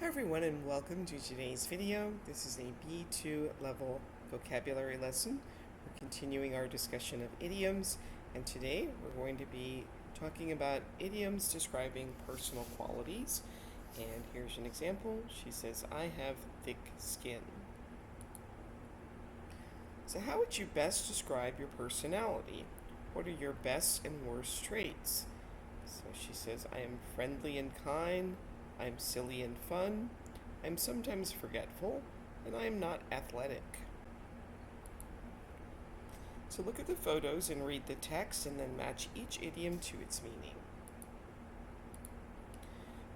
Hi everyone and welcome to today's video. This is a B2 level vocabulary lesson. We're continuing our discussion of idioms, and today we're going to be talking about idioms describing personal qualities. And here's an example. She says, I have thick skin. So how would you best describe your personality? What are your best and worst traits? So she says, I am friendly and kind. I'm silly and fun. I'm sometimes forgetful, and I am not athletic. So look at the photos and read the text and then match each idiom to its meaning.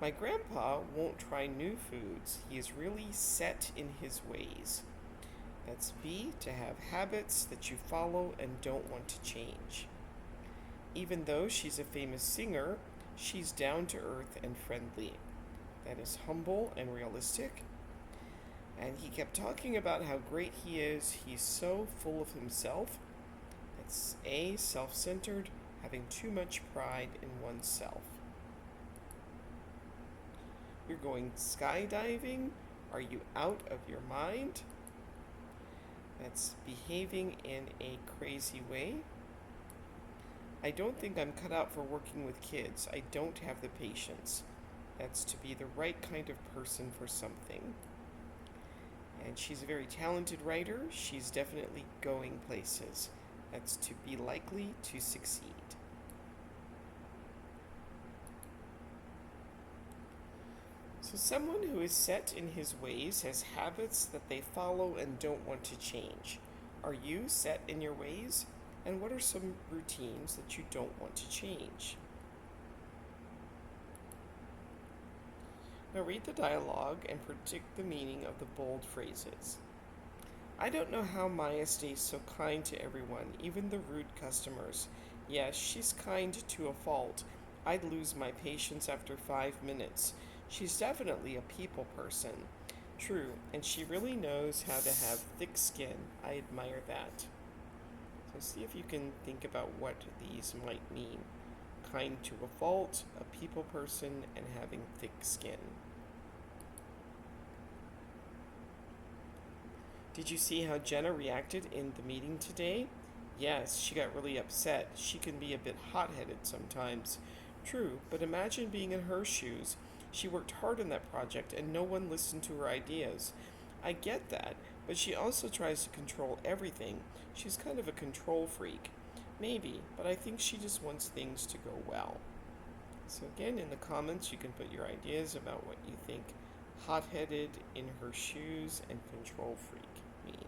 My grandpa won't try new foods. He is really set in his ways. That's B, to have habits that you follow and don't want to change. Even though she's a famous singer, she's down to earth and friendly. That is humble and realistic. And he kept talking about how great he is. He's so full of himself. That's A, self-centered, having too much pride in oneself. You're going skydiving. Are you out of your mind? That's behaving in a crazy way. I don't think I'm cut out for working with kids. I don't have the patience. That's to be the right kind of person for something. And she's a very talented writer. She's definitely going places. That's to be likely to succeed. So someone who is set in his ways has habits that they follow and don't want to change. Are you set in your ways? And what are some routines that you don't want to change? Now read the dialogue and predict the meaning of the bold phrases. I don't know how Maya stays so kind to everyone, even the rude customers. Yes, she's kind to a fault. I'd lose my patience after 5 minutes. She's definitely a people person. True, and she really knows how to have thick skin. I admire that. So see if you can think about what these might mean. Kind to a fault, a people person, and having thick skin. Did you see how Jenna reacted in the meeting today? Yes, she got really upset. She can be a bit hot-headed sometimes. True, but imagine being in her shoes. She worked hard on that project and no one listened to her ideas. I get that, but she also tries to control everything. She's kind of a control freak. Maybe, but I think she just wants things to go well. So again, in the comments, you can put your ideas about what you think hot-headed, in her shoes, and control freak mean.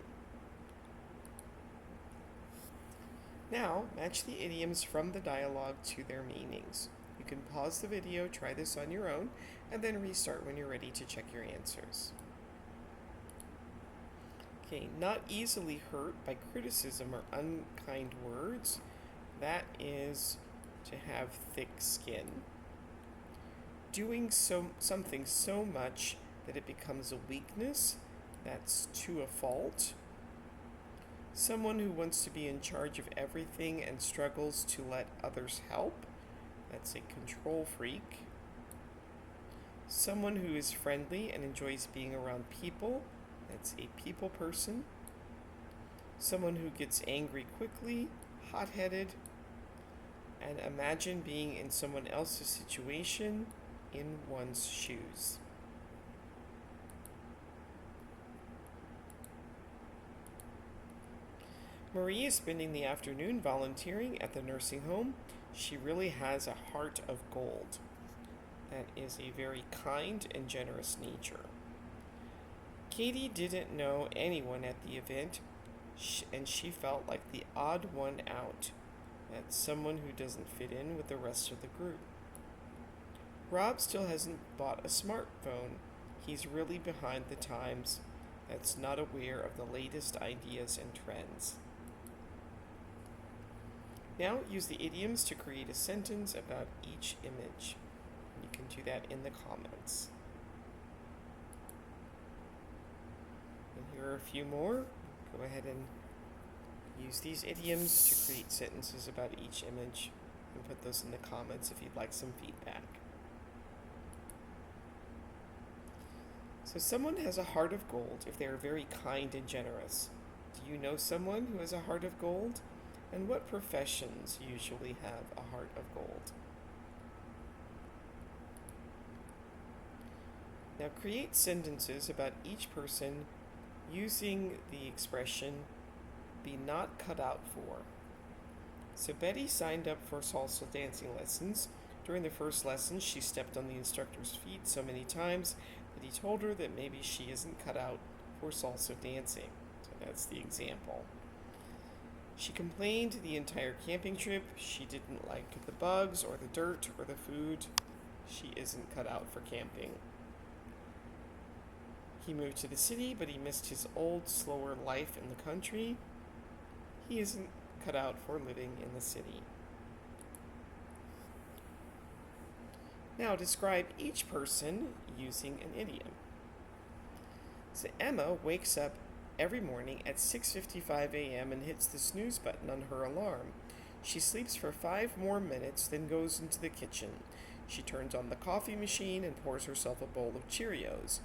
Now, match the idioms from the dialogue to their meanings. You can pause the video, try this on your own, and then restart when you're ready to check your answers. Okay, not easily hurt by criticism or unkind words. That is to have thick skin. Doing something so much that it becomes a weakness. That's to a fault. Someone who wants to be in charge of everything and struggles to let others help. That's a control freak. Someone who is friendly and enjoys being around people. That's a people person. Someone who gets angry quickly, hot-headed. And imagine being in someone else's situation, in one's shoes. Marie is spending the afternoon volunteering at the nursing home. She really has a heart of gold. That is a very kind and generous nature. Katie didn't know anyone at the event, and she felt like the odd one out. That's someone who doesn't fit in with the rest of the group. Rob still hasn't bought a smartphone. He's really behind the times. That's not aware of the latest ideas and trends. Now use the idioms to create a sentence about each image. You can do that in the comments. And here are a few more. Go ahead and use these idioms to create sentences about each image and put those in the comments if you'd like some feedback. So, someone has a heart of gold if they are very kind and generous. Do you know someone who has a heart of gold? And what professions usually have a heart of gold? Now, create sentences about each person using the expression be not cut out for. So, Betty signed up for salsa dancing lessons. During the first lesson, she stepped on the instructor's feet so many times that he told her that maybe she isn't cut out for salsa dancing. So, that's the example. She complained the entire camping trip. She didn't like the bugs or the dirt or the food. She isn't cut out for camping. He moved to the city, but he missed his old, slower life in the country. He isn't cut out for living in the city. Now describe each person using an idiom. So Emma wakes up every morning at 6:55 a.m. and hits the snooze button on her alarm. She sleeps for 5 more minutes, then goes into the kitchen. She turns on the coffee machine and pours herself a bowl of Cheerios.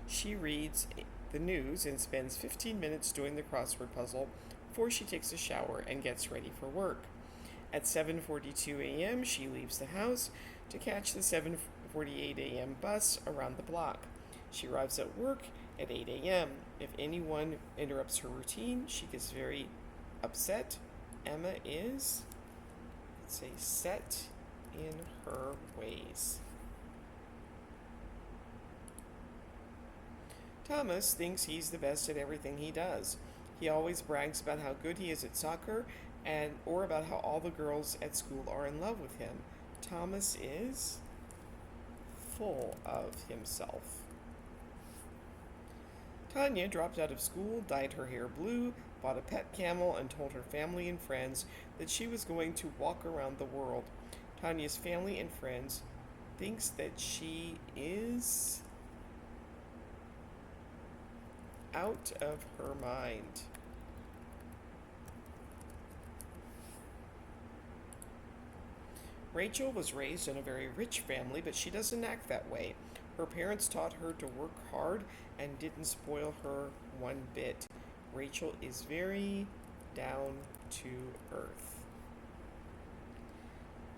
She reads the news and spends 15 minutes doing the crossword puzzle before she takes a shower and gets ready for work. At 7:42 a.m., she leaves the house to catch the 7:48 a.m. bus around the block. She arrives at work at 8 a.m. If anyone interrupts her routine, she gets very upset. Emma is, let's say, set in her ways. Thomas thinks he's the best at everything he does. He always brags about how good he is at soccer or about how all the girls at school are in love with him. Thomas is full of himself. Tanya dropped out of school, dyed her hair blue, bought a pet camel, and told her family and friends that she was going to walk around the world. Tanya's family and friends thinks that she is out of her mind. Rachel was raised in a very rich family, but she doesn't act that way. Her parents taught her to work hard and didn't spoil her one bit. Rachel is very down to earth.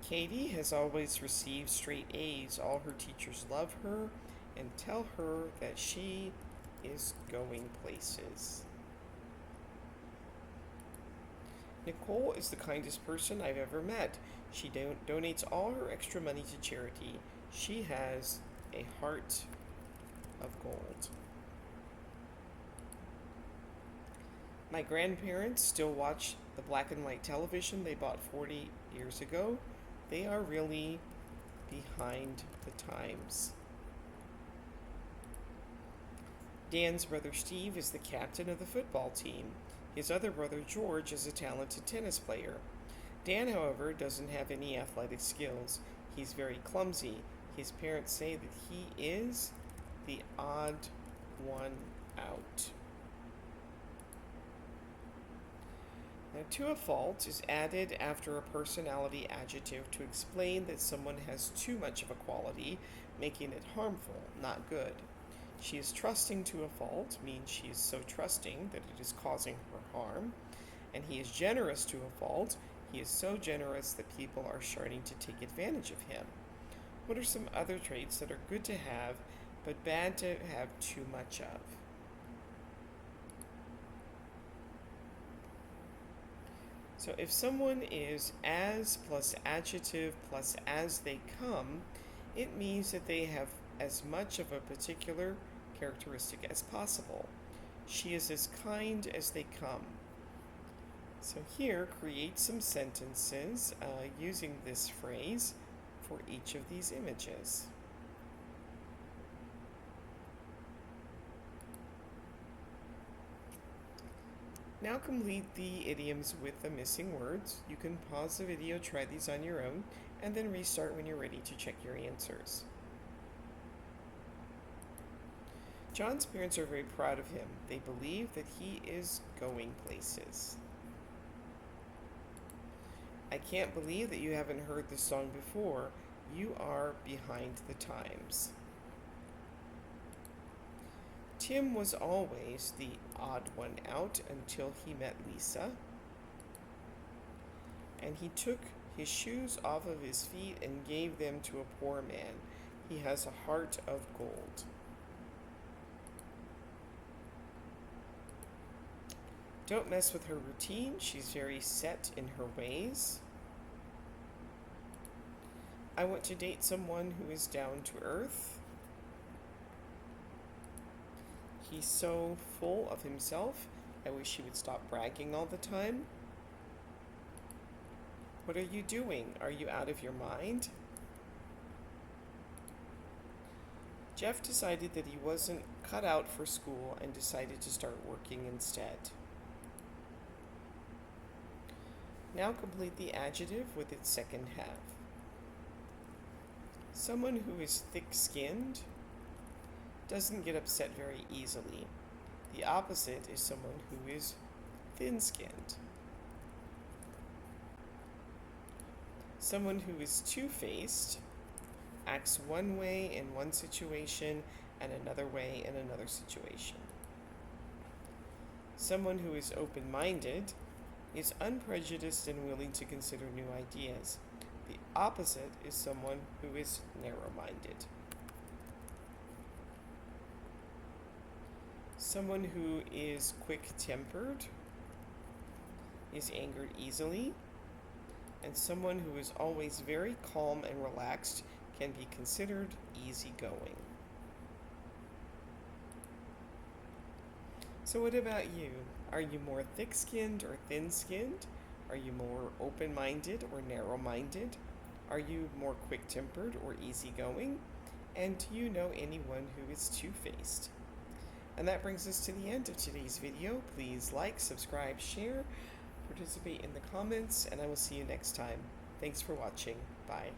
Katie has always received straight A's. All her teachers love her and tell her that she is going places. Nicole is the kindest person I've ever met. She donates all her extra money to charity. She has a heart of gold. My grandparents still watch the black and white television they bought 40 years ago. They are really behind the times. Dan's brother Steve is the captain of the football team. His other brother George is a talented tennis player. Dan, however, doesn't have any athletic skills. He's very clumsy. His parents say that he is the odd one out. Now, to a fault is added after a personality adjective to explain that someone has too much of a quality, making it harmful, not good. She is trusting to a fault means she is so trusting that it is causing her harm. And he is generous to a fault. He is so generous that people are starting to take advantage of him. What are some other traits that are good to have, but bad to have too much of? So if someone is as plus adjective plus as they come, it means that they have as much of a particular characteristic as possible. She is as kind as they come. So here, create some sentences using this phrase for each of these images. Now complete the idioms with the missing words. You can pause the video, try these on your own, and then restart when you're ready to check your answers. John's parents are very proud of him. They believe that he is going places. I can't believe that you haven't heard this song before. You are behind the times. Tim was always the odd one out until he met Lisa, and he took his shoes off of his feet and gave them to a poor man. He has a heart of gold. Don't mess with her routine. She's very set in her ways. I want to date someone who is down to earth. He's so full of himself. I wish he would stop bragging all the time. What are you doing? Are you out of your mind? Jeff decided that he wasn't cut out for school and decided to start working instead. Now complete the adjective with its second half. Someone who is thick-skinned doesn't get upset very easily. The opposite is someone who is thin-skinned. Someone who is two-faced acts one way in one situation and another way in another situation. Someone who is open-minded is unprejudiced and willing to consider new ideas. The opposite is someone who is narrow-minded. Someone who is quick-tempered is angered easily, and someone who is always very calm and relaxed can be considered easygoing. So what about you? Are you more thick-skinned or thin-skinned? Are you more open-minded or narrow-minded? Are you more quick-tempered or easygoing? And do you know anyone who is two-faced? And that brings us to the end of today's video. Please like, subscribe, share, participate in the comments, and I will see you next time. Thanks for watching. Bye.